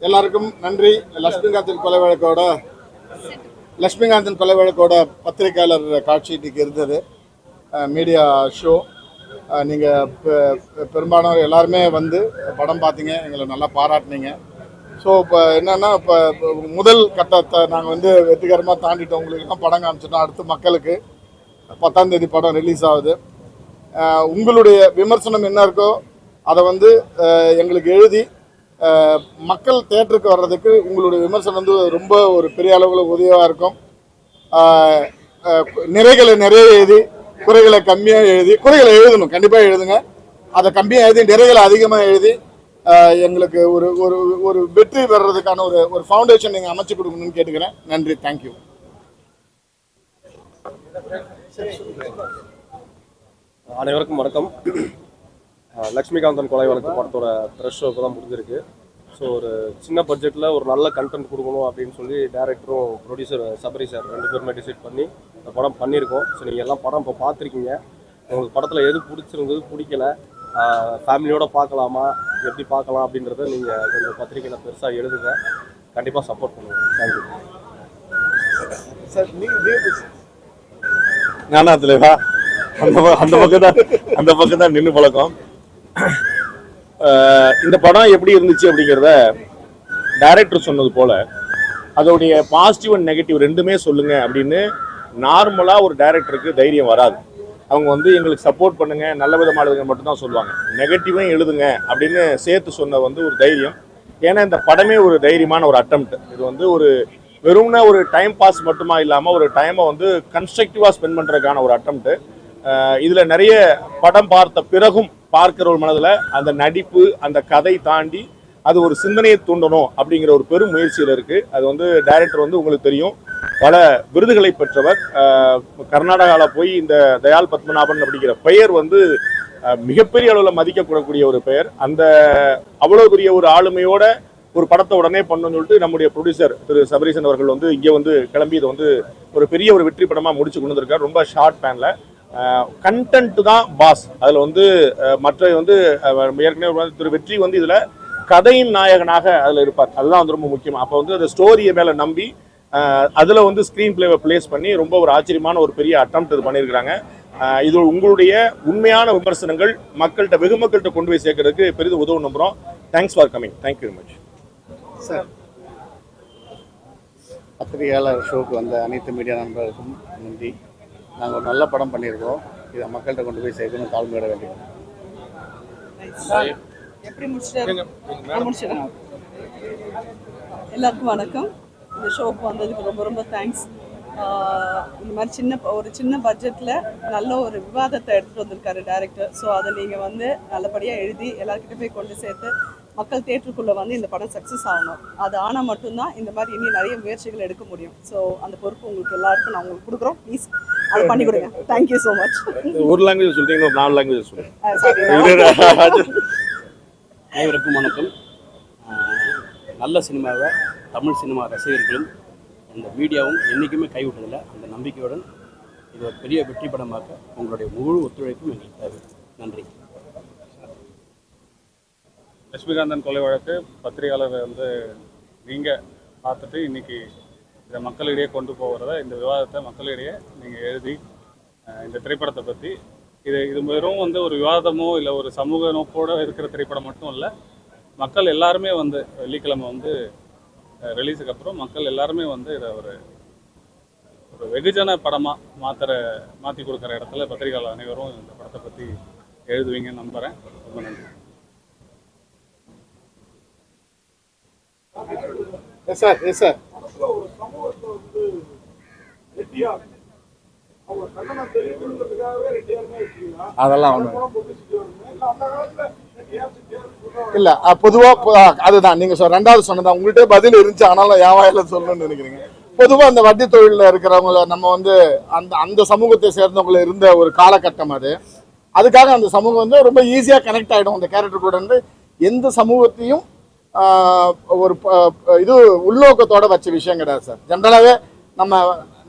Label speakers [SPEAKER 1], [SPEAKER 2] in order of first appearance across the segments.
[SPEAKER 1] எல்லாருக்கும் நன்றி. லட்சுமிகாந்தன் கொலை வழக்கோட பத்திரிகையாளர் காட்சி இன்னைக்கு இருந்தது. Media show. நீங்கள் பெரும்பாலும் எல்லாருமே வந்து படம் பார்த்தீங்க, எங்களை நல்லா பாராட்டினீங்க. ஸோ இப்போ என்னென்னா, இப்போ முதல் கட்டத்தை நாங்கள் வந்து வெற்றிகரமாக தாண்டிட்டோம். உங்களுக்குலாம் படம் காமிச்சிட்டோம். அடுத்து மக்களுக்கு 10ஆம் தேதி படம் ரிலீஸ் ஆகுது. உங்களுடைய விமர்சனம் என்ன இருக்கோ அதை வந்து எங்களுக்கு எழுதி மக்கள் தேட்டருக்கு வர்றதுக்கு உங்களுடைய விமர்சனம் வந்து ரொம்ப ஒரு பெரிய அளவில் உதவியாக இருக்கும். நிறைகளை நிறைய எழுதி, குறைகளை கம்மியாக எழுதி, குறைகளை எழுதணும், கண்டிப்பாக எழுதுங்க. அதை கம்மியாக எழுதி, நிறைகளை அதிகமாக எழுதி எங்களுக்கு ஒரு ஒரு ஒரு வெற்றி பெறதுக்கான ஒரு ஃபவுண்டேஷன் நீங்கள் அமைச்சு கொடுக்கணும்னு கேட்டுக்கிறேன். நன்றி, தேங்க்யூ.
[SPEAKER 2] அனைவருக்கும் வணக்கம். லட்சுமிகாந்தன் கொலை வழக்கு படத்தோட ப்ரெஷ் ஷோ இப்போ தான் முடிஞ்சிருக்கு. ஸோ ஒரு சின்ன பட்ஜெட்டில் ஒரு நல்ல கண்டென்ட் கொடுக்கணும் அப்படின்னு சொல்லி டேரக்டரும் ப்ரொடியூசர் சபரி சார் 2 பேருமே டிசைட் பண்ணி இந்த படம் பண்ணியிருக்கோம். ஸோ நீங்கள் எல்லாம் படம் இப்போ பார்த்துருக்கீங்க. உங்களுக்கு படத்தில் எது பிடிச்சிருந்தது, பிடிக்கல, ஃபேமிலியோடு பார்க்கலாமா, எப்படி பார்க்கலாம் அப்படின்றத நீங்கள் கொஞ்சம் பத்திரிகையில் பெருசாக எழுதுங்க. கண்டிப்பாக சப்போர்ட் பண்ணுங்கள். Thank you
[SPEAKER 1] sir.
[SPEAKER 3] நானா தலைவா? அந்த பக்கம் தான் நின்று பழக்கம். இந்த படம் எப்படி இருந்துச்சு அப்படிங்கிறத டைரக்டர் சொன்னது போல அதோடைய பாசிட்டிவ் அண்ட் நெகட்டிவ் ரெண்டுமே சொல்லுங்க அப்படின்னு நார்மலாக ஒரு டைரக்டருக்கு தைரியம் வராது. அவங்க வந்து எங்களுக்கு சப்போர்ட் பண்ணுங்க, நல்ல விதமாக எழுதுங்க மட்டும்தான் சொல்லுவாங்க. நெகட்டிவும் எழுதுங்க அப்படின்னு சேர்த்து சொன்ன வந்து ஒரு தைரியம். ஏன்னா இந்த படமே ஒரு தைரியமான ஒரு அட்டெம்ப்ட். இது வந்து ஒரு வெறும்னா ஒரு டைம் பாஸ் மட்டுமா இல்லாமல் ஒரு டைமை வந்து கன்ஸ்ட்ரக்டிவாக ஸ்பெண்ட் பண்ணுறதுக்கான ஒரு அட்டெம்ப்ட். இதில் நிறைய படம் பார்த்த பிறகும் பார்க்கிற ஒரு மனதில் அந்த நடிப்பு, அந்த கதை தாண்டி அது ஒரு சிந்தனையை தூண்டணும் அப்படிங்கிற ஒரு பெரும் முயற்சியில் இருக்குது. அது வந்து டைரக்டர் வந்து உங்களுக்கு தெரியும், பல விருதுகளை பெற்றவர். கர்நாடகாவில் போய் இந்த தயால் பத்மநாபன் அப்படிங்கிற பெயர் வந்து மிகப்பெரிய அளவில் மதிக்கப்படக்கூடிய ஒரு பெயர். அந்த அவ்வளோ பெரிய ஒரு ஆளுமையோட ஒரு படத்தை உடனே பண்ணணும்னு சொல்லிட்டு நம்முடைய ப்ரொடியூசர் திரு சபரீசன் அவர்கள் வந்து இங்கே வந்து கிளம்பி இதை வந்து ஒரு பெரிய ஒரு வெற்றி படமாக முடிச்சு கொண்டு வந்திருக்காரு. ரொம்ப ஷார்ட் பேனில் கண்டென்ட் தான் பாஸ். அதில் வந்து மற்ற வந்து ஏற்கனவே திரு வெற்றி வந்து இதில் கதையின் நாயகனாக அதில் இருப்பார். அதுதான் வந்து ரொம்ப முக்கியம். அப்போ வந்து அந்த ஸ்டோரியை மேலே நம்பி அதில் வந்து ஸ்க்ரீன் பிளேவை பிளேஸ் பண்ணி ரொம்ப ஒரு ஆச்சரியமான ஒரு பெரிய அட்டெம்ப்ட் இது பண்ணியிருக்கிறாங்க. இது உங்களுடைய உண்மையான விமர்சனங்கள் மக்கள்கிட்ட, வெகு மக்கள்கிட்ட கொண்டு போய் சேர்க்கறதுக்கு பெரிதும் உதவும் நம்புகிறோம். Thanks for coming. Thank you very much
[SPEAKER 1] sir. பத்திரிகையாளர் ஷோக்கு வந்த அனைத்து மீடியா நண்பர்களுக்கும் நன்றி. நாங்கள் ஒரு நல்ல படம் பண்ணியிருக்கோம். இதை மக்கள்கிட்ட கொண்டு போய் சேர்க்கணும், தாழ்மையோட வேண்டியது.
[SPEAKER 4] எல்லாருக்கும் வணக்கம். இந்த ஷோக்கு வந்ததுக்கு ரொம்ப ரொம்ப தேங்க்ஸ். இந்த மாதிரி ஒரு சின்ன பட்ஜெட்டில் நல்ல ஒரு விவாதத்தை எடுத்துகிட்டு வந்திருக்காரு டைரக்டர். ஸோ அதை நீங்கள் வந்து நல்லபடியாக எழுதி எல்லாருக்கிட்ட போய் கொண்டு சேர்த்து மக்கள் தேட்டருக்குள்ளே வந்து இந்த படம் சக்ஸஸ் ஆகணும். அது ஆனால் மட்டும்தான் இந்த மாதிரி இன்னும் நிறைய முயற்சிகள் எடுக்க முடியும். ஸோ அந்த பொறுப்பு உங்களுக்கு எல்லாருக்கும் நான் உங்களுக்கு கொடுக்குறோம். ப்ளீஸ் அதை பண்ணி கொடுங்க. Thank you so much.
[SPEAKER 3] ஒரு லாங்குவேஜ் சொல்றீங்க, 4 லாங்குவேஜ் சொல்லுங்க.
[SPEAKER 5] அனைவருக்கும் வணக்கம். நல்ல சினிமாவை தமிழ் சினிமா ரசிகர்களும் இந்த மீடியாவும் என்றைக்குமே கைவிட்டதில்லை. அந்த நம்பிக்கையுடன் இது ஒரு பெரிய வெற்றி படமாக்க உங்களுடைய முழு ஒத்துழைப்பும் எங்களுக்கு தேவை. நன்றி.
[SPEAKER 2] லட்சுமிகாந்தன் கொலை வழக்கு பத்திரிகையாளர் வந்து நீங்கள் பார்த்துட்டு இன்றைக்கி இதை மக்களிடையே கொண்டு போகிறத, இந்த விவாதத்தை மக்களிடையே நீங்கள் எழுதி இந்த திரைப்படத்தை பற்றி இது வெறும் வந்து ஒரு விவாதமோ இல்லை ஒரு சமூக நோக்கோடு இருக்கிற திரைப்படம் மட்டும் இல்லை. மக்கள் எல்லாருமே வந்து வெள்ளிக்கிழமை வந்து ரிலீஸுக்கு அப்புறம் மக்கள் எல்லாருமே வந்து இதை ஒரு வெகுஜன படமாக மாற்றி கொடுக்குற இடத்துல பத்திரிகையாளர் அனைவரும் இந்த படத்தை பற்றி எழுதுவீங்கன்னு நம்புகிறேன். ரொம்ப நன்றி.
[SPEAKER 1] அதெல்லாம் இல்ல, பொதுவா அதுதான் நீங்க ரெண்டாவது சொன்னதான் உங்கள்கிட்ட பதில் இருந்துச்சு. ஆனாலும் என் வாயில சொல்லணும்னு நினைக்கிறீங்க. பொதுவா அந்த வட்டி தொழில இருக்கிறவங்கள நம்ம வந்து அந்த சமூகத்தை சேர்ந்தவங்களை இருந்த ஒரு காலகட்டம் அது. அதுக்காக அந்த சமூகம் வந்து ரொம்ப ஈஸியா கனெக்ட் ஆயிடும் அந்த கேரக்டர் கூட. வந்து எந்த சமூகத்தையும் ஒரு இது உள்நோக்கத்தோட வச்ச விஷயம் கிடையாது சார். ஜென்ரலாகவே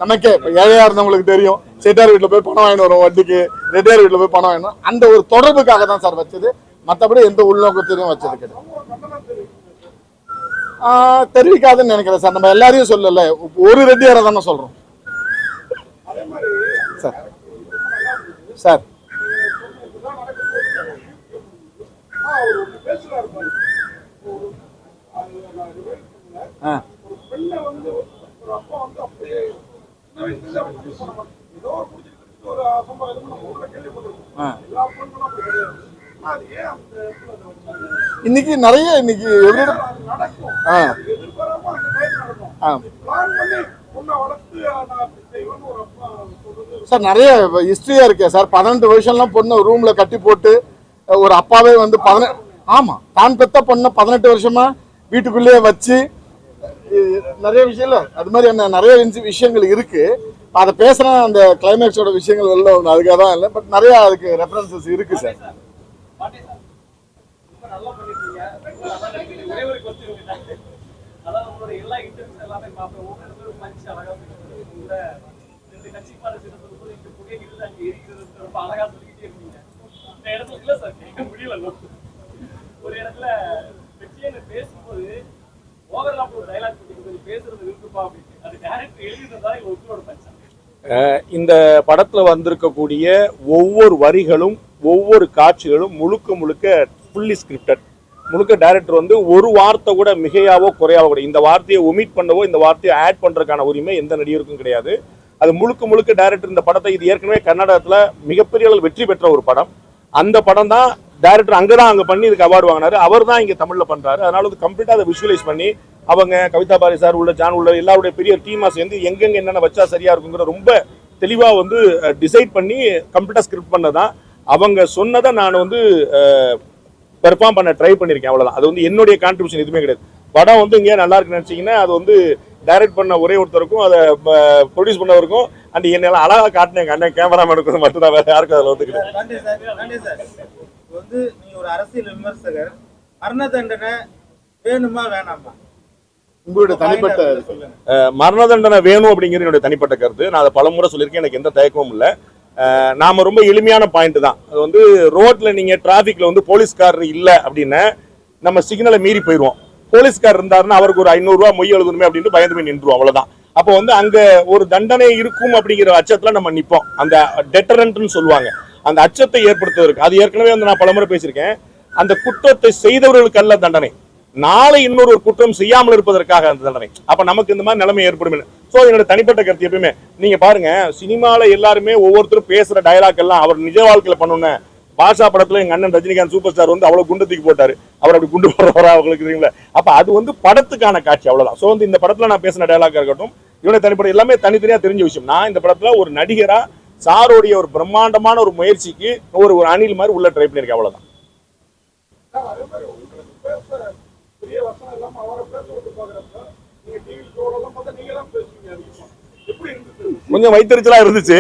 [SPEAKER 1] நமக்கே ஏழையா இருந்தவங்களுக்கு தெரியும், செட்டியார் வீட்டில் போய் பணம் வாங்கிட்டு வரும், வட்டிக்கு ரெட்டியார் வீட்டில் போய் பணம் வாங்கணும். அந்த ஒரு தொடர்புக்காக தான் சார் வச்சது. மற்றபடி எந்த உள்நோக்கத்தையும் வச்சது கிடையாது. தெரிவிக்காதுன்னு நினைக்கிறேன் சார். நம்ம எல்லாரையும் சொல்லல, ஒரு ரெட்டியாரை தானே சொல்றோம் சார். சார் இன்னைக்கு நிறைய இன்னைக்கு சார் நிறைய ஹிஸ்டரியா இருக்கே சார். 18 வருஷம்லாம் பொண்ணு ரூம்ல கட்டி போட்டு ஒரு அப்பாவே வந்து ஆமா தான் பெத்த பொண்ணை 18 வருஷமா வீட்டுக்குள்ளேயே வச்சு நிறைய விஷயம் இல்லை. அது மாதிரி என்ன நிறைய விஷயங்கள் இருக்கு. அதை பேசுனா அந்த கிளைமேக்ஸோட விஷயங்கள் வெளில ஒன்று, அதுக்காக தான் இல்லை. பட் நிறைய அதுக்கு ரெஃபரன்சஸ் இருக்கு சார்.
[SPEAKER 3] இந்த படத்துல வந்திருக்கக்கூடிய ஒவ்வொரு வரிகளும் ஒவ்வொரு காட்சிகளும் முழுக்க முழுக்க ஃபுல்லி ஸ்கிரிப்டட். முழுக்க டைரக்டர் வந்து ஒரு வார்த்தை கூட மிகையாவோ குறையாவோ கூட இந்த வார்த்தையை ஒமிட் பண்ணவோ இந்த வார்த்தையை ஆட் பண்றதுக்கான உரிமை எந்த நடிகருக்கும் கிடையாது. அது முழுக்க முழுக்க டைரக்டர் இந்த படத்தை, இது ஏற்கனவே கர்நாடகத்துல மிகப்பெரிய அளவில் வெற்றி பெற்ற ஒரு படம். அந்த படம் தான் டைரக்டர் அங்கே பண்ணி இதுக்கு அவார்டு வாங்கினாரு. அவர் தான் இங்க தமிழ்ல பண்றாரு. அதனால அது கம்ப்ளீட்டா அதை விஷுவலைஸ் பண்ணி அவங்க கவிதா பாரி சார் உள்ள ஜான் உள்ள எல்லாருடைய பெரிய டீமா சேர்ந்து எங்கெங்க என்னென்ன வச்சா சரியா இருக்குங்கிற ரொம்ப தெளிவா வந்து டிசைட் பண்ணி கம்ப்ளீட்டா ஸ்கிரிப்ட் பண்ணதான். அவங்க சொன்னதை நான் வந்து பெர்ஃபார்ம் பண்ண ட்ரை பண்ணியிருக்கேன், அவ்வளவுதான். அது வந்து என்னுடைய கான்ட்ரிபியூஷன் எதுவுமே கிடையாது. படம் வந்து இங்கே நல்லா இருக்குன்னு நினைச்சீங்கன்னா அது வந்து டைரக்ட் பண்ண ஒரே ஒருத்தருக்கும் அதை ப்ரொடியூஸ் பண்ணவருக்கும் அண்ட் என்னெல்லாம் அழகாக காட்டினேன் அண்ணன் கேமராமேனுக்கு மட்டும்தான், வேற யாருக்கும் அதில் வந்து கிடையாது.
[SPEAKER 6] வந்து நீங்க ஒரு அரசியல் விமர்சகர், மரண தண்டனை வேணுமா வேணாமா?
[SPEAKER 1] உங்களுடைய தனிப்பட்ட
[SPEAKER 3] மரண தண்டனை வேணும் அப்படிங்கிறது என்னுடைய தனிப்பட்ட கருத்து. நான் அதை பலமுறை சொல்லியிருக்கேன், எனக்கு எந்த தயக்கமும் இல்லை. நாம ரொம்ப எளிமையான பாயிண்ட் தான். அது வந்து ரோட்ல நீங்க டிராபிக்ல வந்து போலீஸ்காரர் இல்லை அப்படின்னா நம்ம சிக்னலை மீறி போயிடுவோம். போலீஸ்காரர் இருந்தாருன்னா அவருக்கு ஒரு 500 ரூபாய் மொய் எழுதணுமே அப்படின்னு பயந்து போய் நின்றுவோம், அவ்வளவுதான். அப்போ வந்து அங்க ஒரு தண்டனை இருக்கும் அப்படிங்கிற அச்சத்துல நம்ம நிற்போம். அந்த டெட்டரன்ட்னு சொல்லுவாங்க, அந்த அச்சத்தை ஏற்படுத்துவதற்கு. அது ஏற்கனவே வந்து நான் பலமுறை பேசியிருக்கேன். அந்த குற்றத்தை செய்தவர்களுக்கு அல்ல தண்டனை, நாளை இன்னொரு ஒரு குற்றம் செய்யாமல் இருப்பதற்காக அந்த தண்டனை. அப்ப நமக்கு இந்த மாதிரி நிலைமை ஏற்படும். சோ என்னோட தனிப்பட்ட கருத்து எப்பயுமே நீங்க பாருங்க, சினிமால எல்லாருமே ஒவ்வொருத்தரும் பேசுற டயலாக் எல்லாம் அவர் நிஜ வாழ்க்கையில பண்ணணும். பாஷா படத்துல எங்க அண்ணன் ரஜினிகாந்த் சூப்பர் ஸ்டார் வந்து அவ்வளவு குண்டு தூக்கி போட்டாரு, அவர் அப்படி குண்டு போடுறவரா அவங்களுக்கு தெரியுங்களா? அப்ப அது வந்து படத்துக்கான காட்சி, அவ்வளவுதான். சோ வந்து இந்த படத்துல நான் பேசின டயலாக் இருக்கட்டும், இவனை தனிப்பட்ட எல்லாமே தனித்தனியா தெரிஞ்ச விஷயம். நான் இந்த படத்துல ஒரு நடிகரா சாரோடைய ஒரு பிரம்மாண்டமான ஒரு முயற்சிக்கு ஒரு அணில் மாதிரி உள்ள ட்ரை பண்ணிருக்கேன், அவ்வளவுதான். கொஞ்சம் வைத்தறிச்சலா இருந்துச்சு,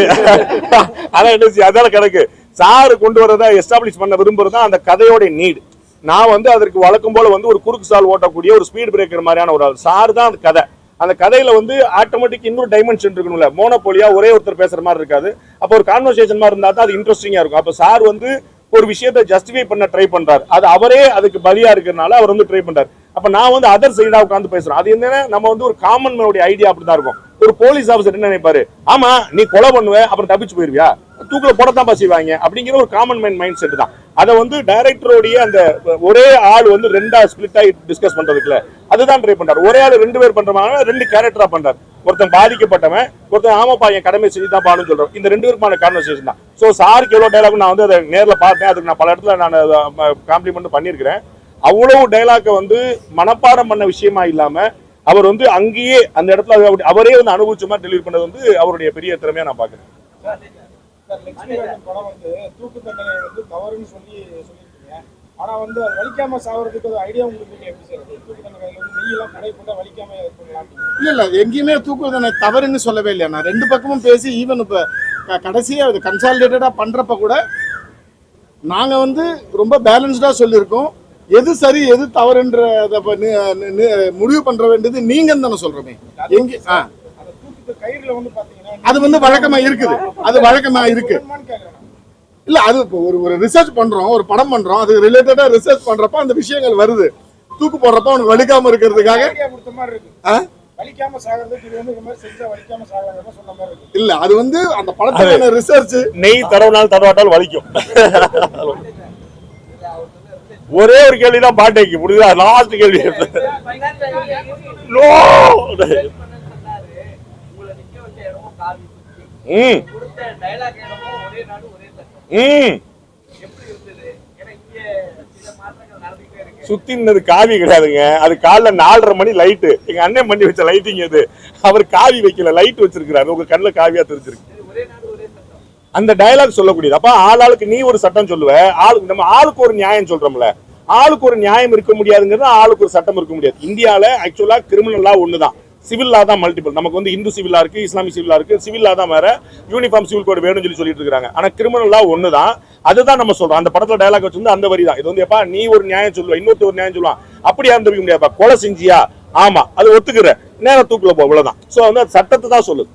[SPEAKER 3] அதான் இருந்துச்சு. அதான கணக்கு. சாரு கொண்டு வரதா எஸ்டாப்ளிஷ் பண்ண விரும்புறதா அந்த கதையோட நீட். நான் வந்து அதற்கு வழக்கம் போல வந்து ஒரு குறுக்கு சால் ஓட்டக்கூடிய ஒரு ஸ்பீட் பிரேக்கர் மாதிரியான ஒரு சாரு தான் அந்த கதை. அந்த கதையில வந்து ஆட்டோமேட்டிக் இன்னொரு டைமென்ஷன் இருக்கணும்ல, மோனோபோலியா ஒரே ஒருத்தர் பேசுற மாதிரி இருக்காது. அப்போ ஒரு கான்வர்சேஷன் மாதிரி இருந்தா தான் அது இன்ட்ரெஸ்டிங்கா இருக்கும். அப்போ சார் வந்து ஒரு விஷயத்தை ஜஸ்டிஃபை பண்ண ட்ரை பண்றாரு, அது அவரே அதுக்கு பலியா இருக்கிறதுனால அவர் வந்து ட்ரை பண்றாரு. அப்ப நான் வந்து அதர் சைடா உட்காந்து பேசுறேன். அது என்னன்னா நம்ம வந்து ஒரு காமன் மேனுடைய ஐடியா அப்படிதான் இருக்கும். ஒரு போலீஸ் ஆஃபீஸர் என்ன நினைப்பாரு, ஆமா நீ கொலை பண்ணுவ அப்புறம் தப்பிச்சு போயிருவியா, தூக்கில போடத்தான் செய்வாங்க அப்படிங்கிற ஒரு காமன் மேன் மைண்ட் செட் தான். அதை வந்து டைரக்டருடைய அந்த ஒரே ஆள் வந்து ரெண்டா ஸ்பிளிட் ஆகி டிஸ்கஸ் பண்றதுக்குல அதுதான் ட்ரை பண்றாரு. ஒரே ஆள் 2 பேர் பண்றவங்க 2 கேரக்டரா பண்றாரு. ஒருத்தன் பாதிக்கப்பட்டவன், ஒருத்தன் ஆமாப்பா என் கடமை செஞ்சுதான் பாடுன்னு சொல்றோம். இந்த 2 பேருக்குமான கான்வர்சேஷன் தான். ஸோ சாருக்கு எவ்வளவு டைலாக் நான் வந்து அதை நேரில் பார்த்தேன், அதுக்கு நான் பல இடத்துல நான் காம்ப்ளிமெண்ட் பண்ணியிருக்கிறேன். அவ்வளவு டைலாக்கை வந்து மனப்பாடம் பண்ண விஷயமா இல்லாம அவர் வந்து அங்கேயே அந்த இடத்துல அவரே வந்து அனுபவிச்ச மாதிரி டெலிவரி பண்ணது வந்து அவருடைய பெரிய திறமையா நான் பாக்குறேன்.
[SPEAKER 6] படம் வந்து தூக்கு தண்டனை வந்து தவறுன்னு சொல்லியிருக்கீங்க. ஆனா வந்து அது வலிக்காம சாவறதுக்கு ஒரு ஐடியா உங்களுக்கு எப்படி சார்? தூக்கு தண்டனை நெய்யெல்லாம் கடை போட்டா வலிக்காம பண்ணலாம்.
[SPEAKER 1] இல்ல எங்கேயுமே தூக்கு தண்டனை தவறுன்னு சொல்லவே இல்லையா. நான் 2 பக்கமும் பேசி ஈவன் இப்ப கடைசியா அது கன்சாலிடேட்டடா பண்றப்ப கூட நாங்க வந்து ரொம்ப பேலன்ஸ்டா சொல்லியிருக்கோம். எது சரி எது தவறுன்றத முடிவு பண்ற வேண்டியது நீங்க தானே சொல்றோமே. எங்க
[SPEAKER 6] கயிறுல வந்து பாத்தீங்கன்னா
[SPEAKER 1] அது வந்து வழக்கமா இருக்குது, அது வழக்கமா இருக்கு. இல்ல அது இப்போ ஒரு ரிசர்ச் பண்றோம், ஒரு படம் பண்றோம், அது ரிலேட்டடா ரிசர்ச் பண்றப்ப அந்த விஷயங்கள் வருது. தூக்கு போடுறப்ப அவனுக்கு வலிக்காம இருக்கிறதுக்காக
[SPEAKER 6] ஐடியா கொடுத்த மாதிரி இருக்கு.
[SPEAKER 1] ஆ?
[SPEAKER 6] வலிக்காம சாகிறதுக்கு இது வந்து இந்த மாதிரி செஞ்சா வலிக்காம சாகிறாங்க சொன்ன மாதிரி இருக்கு.
[SPEAKER 1] இல்ல அது வந்து அந்த படத்துல ரிசர்ச்
[SPEAKER 3] நெய் தடவினால் தடவாட்டால் வலிக்கும். ஒரே ஒரு கேள்விதான் பாட்டைக்கு புரியுதா? லாஸ்ட் கேள்வி. No! ம் ம் சுத்தி நின்னது காவி கிடையாதுங்க. அது காலைல 4:30 மணி லைட்டு. எங்க அண்ணன் பண்ணி வச்ச லைட்டிங் அது. அவர் காவி வைக்கல, லைட் வச்சிருக்கிறாரு. உங்க கண்ணுல காவியா தெரிஞ்சிருக்கு. அந்த டயலாக் சொல்லக்கூடியது. அப்ப ஆளுக்கு நீ ஒரு சட்டம் சொல்லுவ, ஆளுக்கு நம்ம ஆளுக்கு ஒரு நியாயம் சொல்றோம்ல. ஆளுக்கு ஒரு நியாயம் இருக்க முடியாதுங்கிறது, ஆளுக்கு ஒரு சட்டம் இருக்க முடியாது. இந்தியால ஆக்சுவலா கிரிமினல் லா ஒண்ணுதான், சிவில் லா தான் மல்டிபிள். நமக்கு வந்து இந்து சிவில் லா இருக்கு, இஸ்லாமிக் சிவில் லா இருக்கு, சிவில் லா தான் வேற, யூனிஃபார்ம் சிவில் கோட் வேணும்னு சொல்லிட்டு இருக்காங்க. ஆனா கிரிமினல் லா ஒண்ணுதான். அதுதான் நம்ம சொல்றோம். அந்த படத்துல டயலாக் வச்சிருந்து அந்த வரி தான். இது வந்து எப்பா நீ ஒரு நியாயம் சொல்லுவ, இன்னொருத்த ஒரு நியாயம் சொல்லுவான், அப்படி ஆரம்பிக்க முடியாதுப்பா. கொலை செஞ்சியா? ஆமா, அது ஒத்துக்கிற, நேரம் தூக்குல போ, இவ்வளவுதான். சோ வந்து அது சட்டத்தை தான் சொல்லுது.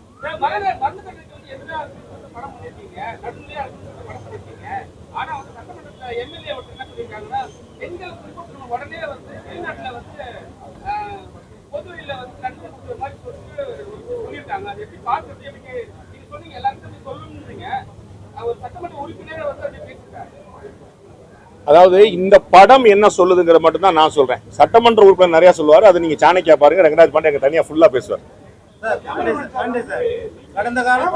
[SPEAKER 3] அதாவது இந்த படம் என்ன சொல்லுதுங்கிற மட்டும் தான் நான் சொல்றேன். சட்டமன்ற உறுப்பினர் நிறைய சொல்லுவாரு, அது நீங்க சாணக்கியா பாருங்க. ரங்கராஜ் பாண்டே எங்க தனியா ஃபுல்லா பேசுவார்.
[SPEAKER 6] கடந்த காலம்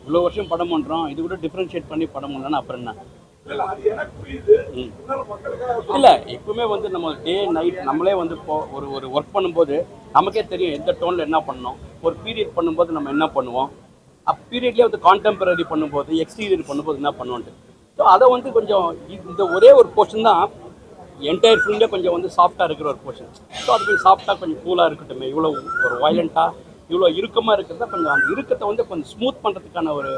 [SPEAKER 5] இவ்வளோ வருஷம் படம் பண்ணுறோம், இது கூட டிஃப்ரென்ஷியேட் பண்ணி படம் பண்ணலன்னா அப்புறம் என்ன? இல்லை, எப்பவுமே வந்து நம்ம டே நைட் நம்மளே வந்து இப்போ ஒரு ஒர்க் பண்ணும்போது நமக்கே தெரியும் எந்த டோனில் என்ன பண்ணணும். ஒரு பீரியட் பண்ணும்போது நம்ம என்ன பண்ணுவோம், பீரியட்லேயே வந்து கான்டெம்பரரி பண்ணும்போது, எக்ஸ்டீரியர் பண்ணும்போது என்ன பண்ணுவோன்ட்டு. ஸோ அதை வந்து கொஞ்சம் இந்த ஒரே ஒரு போர்ஷன் தான் என்டையர் ஃபிலிம்லேயே கொஞ்சம் வந்து சாஃப்டாக இருக்கிற ஒரு போர்ஷன். ஸோ அது கொஞ்சம் சாஃப்டாக கொஞ்சம் கூலாக இருக்கட்டுமே. இவ்வளோ ஒரு வயலண்ட்டாக இவ்வளோ இறுக்கமாக இருக்கிறதா கொஞ்சம் அந்த இறுக்கத்தை வந்து கொஞ்சம் ஸ்மூத் பண்ணுறதுக்கான ஒரு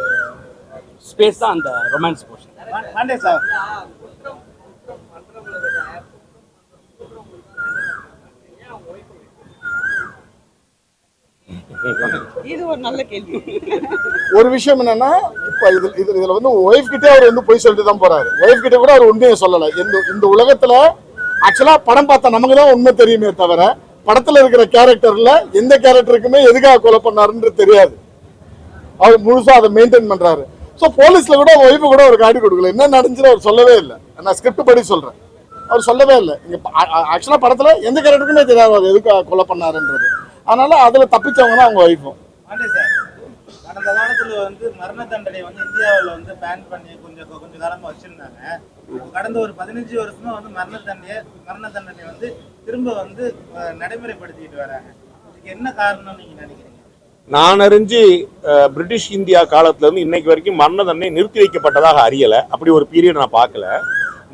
[SPEAKER 5] ஸ்பேஸ் தான் அந்த ரொமான்ஸ் போர்ஷன்.
[SPEAKER 6] பாண்டே சார்
[SPEAKER 4] இது ஒரு நல்ல கேள்வி.
[SPEAKER 1] ஒரு விஷயம் என்னன்னா, இப்ப இதுல வந்து ஒய்ஃப் கிட்டே அவர் வந்து போய் சொல்லிட்டு தான் போறாரு. ஒய்ஃப் கிட்ட கூட அவர் உண்மையை சொல்லல. இந்த உலகத்துல ஆக்சுவலா படம் பார்த்தா நமக்கு தான் உண்மை தெரியுமே தவிர, படத்துல இருக்கிற கேரக்டர்ல எந்த கேரக்டருக்குமே எதுக்காக கொலை பண்ணாருன்னு தெரியாது. அவர் முழுசா அதை மெயின்டைன் பண்றாரு. ஸோ போலீஸ்ல கூட ஒய்ஃபு கூட ஒரு காட்டி கொடுக்கல, என்ன நடந்துச்சுன்னு அவர் சொல்லவே இல்லை. நான் ஸ்கிரிப்ட் படி சொல்றேன், அவர் சொல்லவே இல்லை. இங்க ஆக்சுவலா படத்துல எந்த கேரக்டருக்குமே தெரியாது அவர் எதுக்காக கொலை பண்ணாருன்றது. அதனால அதுல தப்பிச்சவங்க தான் அவங்க ஒய்ஃபும்.
[SPEAKER 7] பாண்டே சார், கடந்த காலத்துல வந்து மரண தண்டனை வந்து இந்தியாவில் வந்து பேன் பண்ணி கொஞ்சம் காலமா வச்சிருந்தாங்க. கடந்த ஒரு 15 வருஷமா வந்து மரண தண்டனை வந்து திரும்ப வந்து நடைமுறைப்படுத்திக்கிட்டு வராங்க. இதுக்கு என்ன காரணம் நீங்க நினைக்கிறீங்க?
[SPEAKER 3] நான் அறிஞ்சு பிரிட்டிஷ் இந்தியா காலத்துல இருந்து இன்னைக்கு வரைக்கும் மரண தண்டனை நிறுத்தி வைக்கப்பட்டதாக அறியல. அப்படி ஒரு பீரியட் நான் பார்க்கல.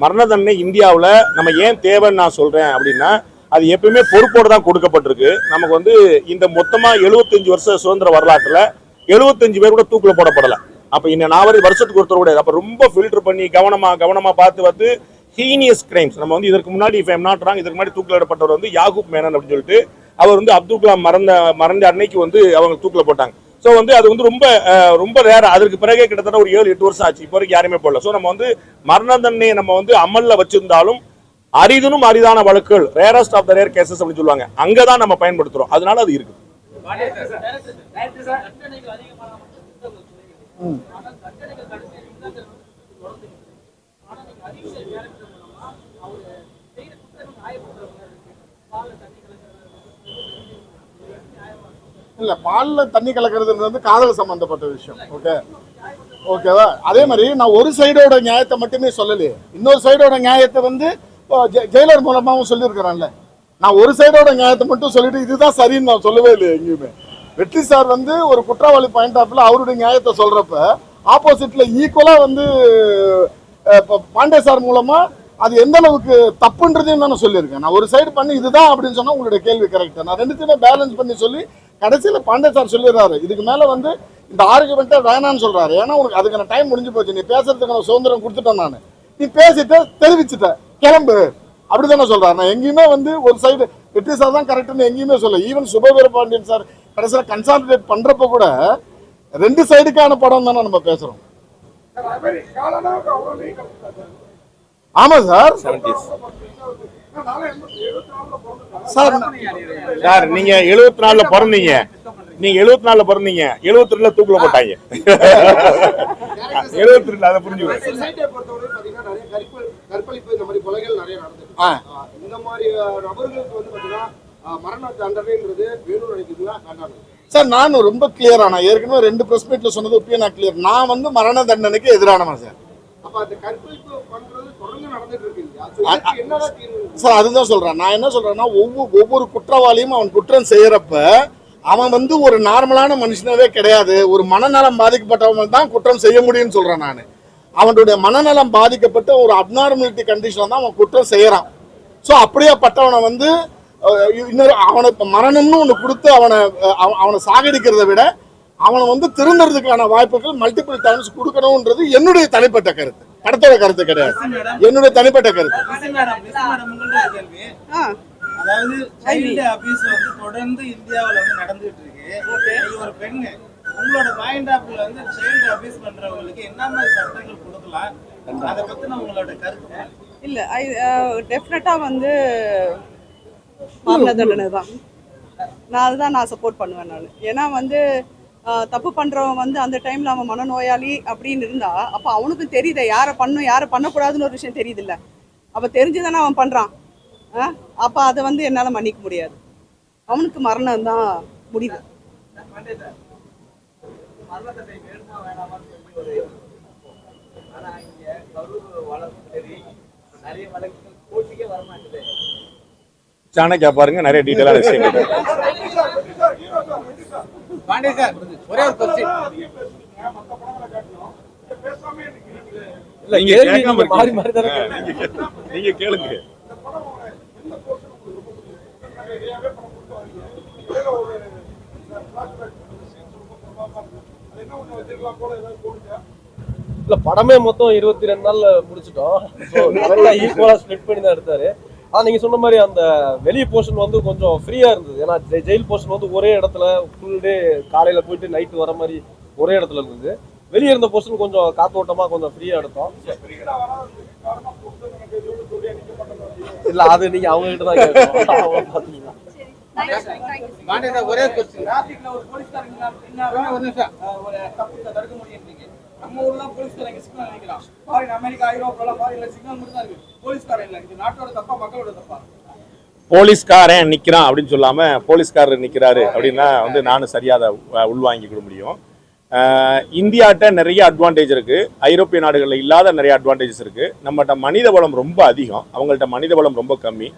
[SPEAKER 3] மரண தண்டனை இந்தியாவில் நம்ம ஏன் தேவைன்னு நான் சொல்றேன் அப்படின்னா, அது எப்பயுமே பொறுப்போடு தான் கொடுக்கப்பட்டிருக்கு. நமக்கு வந்து இந்த மொத்தமா 75 வருஷ சுதந்திர வரலாற்றுல 75 பேர் கூட தூக்குல போடப்படலை. அப்ப இந்த நாவரி வருஷத்துக்கு ஒருத்தர் கூட. அப்ப ரொம்ப ஃபில்டர் பண்ணி கவனமா பார்த்து ஹீனியஸ் கிரைம்ஸ். நம்ம வந்து இதற்கு முன்னாடி இஃப் ஐம் நாட் ராங், இதற்கு முன்னாடி தூக்கிலிடப்பட்டவர் வந்து யாகூப் மேனன் அப்படின்னு சொல்லிட்டு, அவர் வந்து அப்துல் கலாம் மறைந்த அன்னைக்கு வந்து அவங்க தூக்கில போட்டாங்க. ஸோ வந்து அது வந்து ரொம்ப ரேர். அதற்கு பிறகே கிட்டத்தட்ட ஒரு 7-8 வருஷம் ஆச்சு. இப்போ வரைக்கும் யாருமே போடல. ஸோ நம்ம வந்து மரண தண்டனையை நம்ம வந்து அமல்ல வச்சிருந்தாலும் அரிதும் அரிதான வழக்குகள், rarest of the rare cases அப்படின்னு சொல்லுவாங்க, அங்கதான் நம்ம பயன்படுத்துறோம். அதனால அது இருக்கு.
[SPEAKER 1] இல்ல, பால்ல தண்ணி கலக்கிறதுன்றது வந்து காதல் சம்பந்தப்பட்ட விஷயம். ஓகேவா? அதே மாதிரி நான் ஒரு சைடோட நியாயத்தை மட்டுமே சொல்லலையே, இன்னொரு சைடோட நியாயத்தை வந்து ஜெயிலர் மூலமாவும் சொல்லியிருக்கிறேன்ல. நான் ஒரு சைடோட நியாயத்தை மட்டும் சொல்லிட்டு இதுதான் சரின்னு நான் சொல்லவே இல்லை எங்கேயுமே. வெற்றி சார் வந்து ஒரு குற்றவாளி பாயிண்ட் ஆஃப்ல அவருடைய நியாயத்தை சொல்றப்ப ஆப்போசிட்ல ஈக்குவலா வந்து பாண்டே சார் மூலமா அது எந்த அளவுக்கு தப்புன்றதையும் தான் நான் சொல்லியிருக்கேன். நான் ஒரு சைடு பண்ணி இதுதான் அப்படின்னு சொன்னா உங்களுடைய கேள்வி கரெக்ட். நான் ரெண்டுத்தையுமே பேலன்ஸ் பண்ணி சொல்லி கடைசியில பாண்டே சார் சொல்லிடுறாரு, இதுக்கு மேல வந்து இந்த ஆர்குமெண்ட்டை வேணான்னு சொல்றாரு. ஏன்னா உனக்கு அதுக்கான டைம் முடிஞ்சு போச்சு, நீ பேசுறதுக்கான சுதந்திரம் கொடுத்துட்டேன், நான் நீ பேசிட்ட தெரிவிச்சுட்ட, கிளம்பு, அப்படித்தானே சொல்றாரு. நான் எங்கேயுமே வந்து ஒரு சைடு வெற்றி சார் தான் கரெக்ட்னு எங்கேயுமே சொல்ல. ஈவன் சுபவீர பாண்டியன் சார் கடைசியில் கன்சாலிடேட் பண்றப்ப கூட 2 சைடுக்கான படம் தானே நம்ம பேசுறோம். ஆமா சார். சார்
[SPEAKER 3] சார் நீங்க 74ல பிறந்தீங்க, நீங்க 74ல பிறந்தீங்க, 72ல தூக்குல போட்டாங்க. 72 அதை புரிஞ்சுக்கணும்.
[SPEAKER 8] சொசைட்டியை பொறுத்தவரை பாத்தீங்கன்னா நிறைய கற்பழிப்பு இந்த மாதிரி கொலைகள் நிறைய நடந்துருக்கு. இந்த மாதிரி நபர்களுக்கு வந்து பாத்தீங்கன்னா மரண தண்டனைன்றது வேலூர் அடிக்குதுன்னா வேண்டாம்
[SPEAKER 1] சார். நான் ரொம்ப கிளியரா, நான் ஏற்கனவே 2 பிரஸ் மீட்ல சொன்னது இப்பயும் நான் கிளியர். நான் வந்து மரண தண்டனைக்கு எதிரானவன் சார்.
[SPEAKER 8] அப்ப அந்த கற்பழிப்பு பண்றது தொடர்ந்து நடந்துட்டு இருக்கு இல்லையா? என்னதான் தீர்வு
[SPEAKER 1] சார்? அதுதான் சொல்றேன். நான் என்ன சொல்றேன்னா, ஒவ்வொரு குற்றவாளியும் அவன் குற்றம் செய்யறப்ப அவன் வந்து ஒரு நார்மலான மனுஷனவே கிடையாது, ஒரு மனநலம் பாதிக்கப்பட்டவன் தான் குற்றம் செய்ய முடியும்னு சொல்றேன் நான். அவனுடைய மனநலம் பாதிக்கப்பட்ட ஒரு அப்நார்மலிட்டி கண்டிஷன் தான் அவன் குற்றம் செய்யறான். ஸோ அப்படியேப்பட்டவனை வந்து இன்னொரு அவனை மரணம்னு ஒன்று கொடுத்து அவனை சாகடிக்கிறத விட அவனை வந்து திருந்துறதுக்கான வாய்ப்புகள் மல்டிபிள் டைம்ஸ் கொடுக்கணும்ன்றது என்னுடைய தனிப்பட்ட கருத்து. படத்தோட கருத்து கிடையாது, என்னுடைய தனிப்பட்ட கருத்து.
[SPEAKER 7] அதாவது சைல்டு அபியூஸ் வந்து தொடர்ந்து இந்தியாவில் வந்து நடந்துட்டு இருக்கு. நீங்க ஒரு பெண்ணு, உங்களோட பாயிண்ட் ஆஃப்ல வந்து சைல்டு அபியூஸ் பண்றவங்களுக்கு என்ன மாதிரி சட்டங்கள் கொடுக்கலாம், அதை பத்தின உங்களோட கருத்து?
[SPEAKER 4] இல்லை, டெஃபினட்டாக வந்து மரண தண்டனை தான். அதுதான் நான் சப்போர்ட் பண்ணுவேன் நான். ஏன்னா வந்து தப்பு பண்ணுறவன் வந்து அந்த டைமில் அவன் மனநோயாளி அப்படின்னு இருந்தா அப்போ அவனுக்கும் தெரியுது யாரை பண்ணும் யாரை பண்ணக்கூடாதுன்னு ஒரு விஷயம் தெரியுதுல்ல. அப்போ தெரிஞ்சுதானே அவன் பண்ணுறான். அப்போ அதை வந்து என்னால் மன்னிக்க முடியாது. அவனுக்கு மரணம் தான் முடிவு.
[SPEAKER 3] சாணக்கியா பாருங்க, நிறைய டீட்டெயிலான விஷயங்கள்.
[SPEAKER 5] ஒரே ஒரு கொஸ்டின்.
[SPEAKER 2] இல்ல, கேள்வி மாறி மாறி தானே
[SPEAKER 3] நீங்க கேளுங்க.
[SPEAKER 2] இல்ல, படமே மொத்தம் 22 நாள்ல முடிச்சிட்டோம். ஈக்குவலா ஸ்ப்ளிட் பண்ணி தான் எடுத்தாரு. ஆனா நீங்க சொன்ன மாதிரி அந்த வெளிய போர்ஷன் வந்து கொஞ்சம் ஃப்ரீயா இருந்தது. ஏன்னா ஜெயில் போர்ஷன் வந்து ஒரே இடத்துல ஃபுல் டே, காலையில போயிட்டு நைட்டு வர மாதிரி ஒரே இடத்துல இருந்தது. வெளியே இருந்த போர்ஷன் கொஞ்சம் காத்தோட்டமா கொஞ்சம் ஃப்ரீயா எடுத்தோம். இல்ல, அது நீங்க அவங்க கிட்ட தான் கேட்கணும். பாத்தீங்களா
[SPEAKER 5] ஒரே கொஸ்டின். டிராஃபிக்ல ஒரு போலீஸ்காரங்க ஒரு நிமிஷம் ஒரு தப்பு தடுக்க முடியுன்றீங்க. நம்ம ஊர்ல போலீஸ்காரங்க சிக்னல் நினைக்கலாம். ஃபாரின் அமெரிக்கா, ஐரோப்பால ஃபாரின்ல சிக்னல் மட்டும் தான் இருக்கு. போலீஸ்காரங்க இல்ல. இது நாட்டோட தப்பா, மக்களோட தப்பா?
[SPEAKER 3] போலீஸ்காரன் நிக்கிறான் அப்படின்னு சொல்லாம போலீஸ்காரர் நிக்கிறாரு அப்படின்னா வந்து நானும் சரியாத உள்வாங்கிக்க முடியும். இந்தியாட்ட நிறைய அட்வான்டேஜ் இருக்கு, ஐரோப்பிய நாடுகளில் இல்லாத நிறைய அட்வான்டேஜஸ் இருக்கு. நம்மகிட்ட மனித வளம் ரொம்ப அதிகம், அவங்கள்ட்ட மனித வளம் ரொம்ப கம்மி.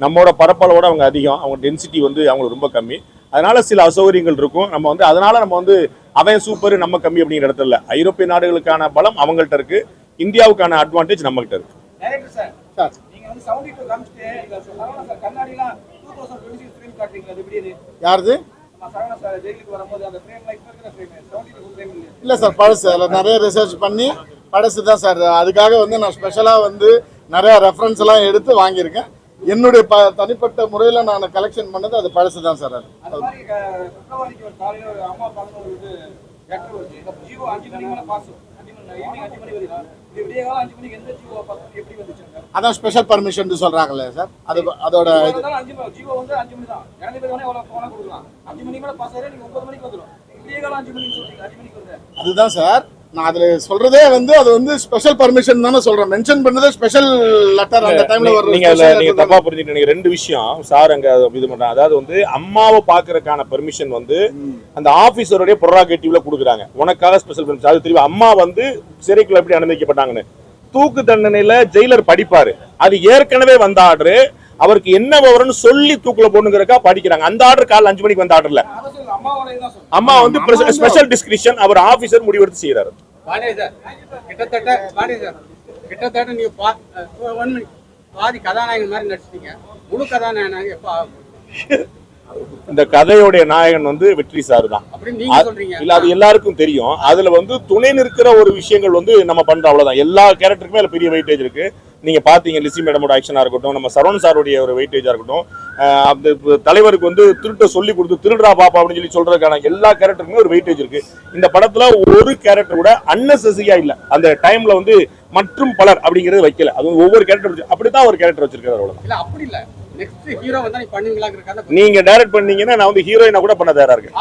[SPEAKER 3] நம்மளோட பரப்பளவோட அவங்க அதிகம், அவங்க டென்சிட்டி வந்து அவங்களுக்கு ரொம்ப கம்மி. அதனால சில அசௌகரியங்கள் இருக்கும். நம்ம வந்து அதனால நம்ம வந்து அவன் சூப்பர் நம்ம கம்மி அப்படிங்கிற இடத்துல இல்லை. ஐரோப்பிய நாடுகளுக்கான பலம் அவங்கள்ட்ட இருக்கு, இந்தியாவுக்கான அட்வான்டேஜ் நம்மகிட்ட இருக்கு.
[SPEAKER 7] டைரக்டர் சார், நீங்க வந்து 72 காமிச்சிட்டு இந்த சரவணா சார் கண்ணாடிலாம் 2026 ஃப்ரேம் காட்டுறீங்க, அது எப்படி?
[SPEAKER 1] யாருது?
[SPEAKER 7] சரவணா சார் ஜெயிலுக்கு வரும்போது அந்த ஃப்ரேம்ல இப்ப இருக்கிற ஃப்ரேம் 72 ஃப்ரேம்
[SPEAKER 1] இல்லை சார், பழசு. அதில் நிறைய ரிசர்ச் பண்ணி பழசு தான் சார். அதுக்காக வந்து நான் ஸ்பெஷலாக வந்து நிறைய ரெஃபரன்ஸ் எல்லாம் எடுத்து வாங்கியிருக்கேன். என்னுடைய தனிப்பட்ட முறையில் நான் கலெக்ஷன் பண்ணது அது பழசு தான் சார்.
[SPEAKER 7] அது மாதிரி குற்றவாளிக்கு ஒரு காலையில் ஒரு அம்மா பார்க்கணும் ஒரு இது லெட்டர் வருது. ஜியோ 5 மணிக்கு மேலே பாஸ், 5 மணி ஈவினிங் 5 மணி வருது. இது விடிய காலம் 5 மணிக்கு எந்த ஜியோ பாஸ் எப்படி வந்துச்சுங்க?
[SPEAKER 1] அதான் ஸ்பெஷல் பர்மிஷன் சொல்கிறாங்களே சார், அது அதோட இது.
[SPEAKER 7] 5 மணி ஜியோ வந்து 5 மணி தான். இறந்து போய் எவ்வளோ போனால் கொடுக்கலாம். 5 மணிக்கு மேலே பாஸ் ஆகிடும், நீங்கள் 9 மணிக்கு வந்துடும். விடிய காலம் 5 மணிக்கு சொல்றீங்க, 5 மணிக்கு வருது.
[SPEAKER 1] அதுதான் சார் நான் அதுல சொல்றதே வந்து அது வந்து ஸ்பெஷல் பர்மிஷன் தானே சொல்றேன். மென்ஷன் பண்ணதே ஸ்பெஷல் லெட்டர் அந்த டைம்ல வரும்.
[SPEAKER 3] நீங்க தப்பா புரிஞ்சுக்கிட்டீங்க. 2 விஷயம் சார் அங்க இது பண்றாங்க. அதாவது வந்து அம்மாவை பாக்குறதுக்கான பெர்மிஷன் வந்து அந்த ஆபீசருடைய ப்ரெரோகேட்டிவ்ல கொடுக்குறாங்க. உனக்காக ஸ்பெஷல் பெர்மிஷன். அது தெரியும் அம்மா வந்து சிறைக்குள்ள எப்படி அனுமதிக்கப்பட்டாங்கன்னு. தூக்கு தண்டனையில ஜெயிலர் படிப்பாரு, அது ஏற்கனவே வந்த ஆர்டர். அவருக்கு என்ன விவரம்னு சொல்லி தூக்குல போடுங்கிறக்கா படிக்கிறாங்க. அந்த ஆர்டர் காலைல 5 மணிக்கு வந்த ஆர்டர்ல அம்மா வந்து ஸ்பெஷல் டிஸ்கிரிப்ஷன் அவர் ஆபீசர் முடிவெடுத்து செய்யறாரு.
[SPEAKER 5] கிட்டத்தட்ட நீங்க பாதி கதாநாயகன் மாதிரி நடிச்சிட்டீங்க. முழு கதாநாயகனாக எப்ப ஆகும்?
[SPEAKER 3] இந்த கதையோடைய நாயகன் வந்து வெற்றி சார் தான். இல்ல அது எல்லாருக்கும் தெரியும். அதுல வந்து துணை நிற்கிற ஒரு விஷயங்கள் வந்து நம்ம பண்றோம், அவ்வளவுதான். எல்லா கேரக்டருக்குமே அதுல பெரிய வெயிட்டேஜ் இருக்கு. நீங்க பாத்தீங்க லிசி மேடமோட ஆக்ஷனா இருக்கட்டும், நம்ம சரவணன் சாருடைய ஒரு வெயிட்டேஜா இருக்கட்டும், அந்த தலைவருக்கு வந்து திருட்ட சொல்லி கொடுத்து திருடா பாப்பா அப்படின்னு சொல்றதுக்கான எல்லா கேரக்டருக்குமே ஒரு வெயிட்டேஜ் இருக்கு. இந்த படத்துல ஒரு கேரக்டர் கூட அன்னெசரியா இல்ல. அந்த டைம்ல வந்து மற்றும் பலர் அப்படிங்கறது வைக்கல. அது ஒவ்வொரு கேரக்டர் அப்படித்தான் ஒரு கேரக்டர் வச்சிருக்காரு, அவ்வளவுதான்.
[SPEAKER 9] அப்படி இல்ல, நெக்ஸ்ட் ஹீரோ வந்தா நீ பண்ணுவீங்களா?
[SPEAKER 3] நீங்க டைரக்ட் பண்ணீங்கன்னா நான் வந்து ஹீரோயினா கூட பண்ண தயாரா இருக்கேன்.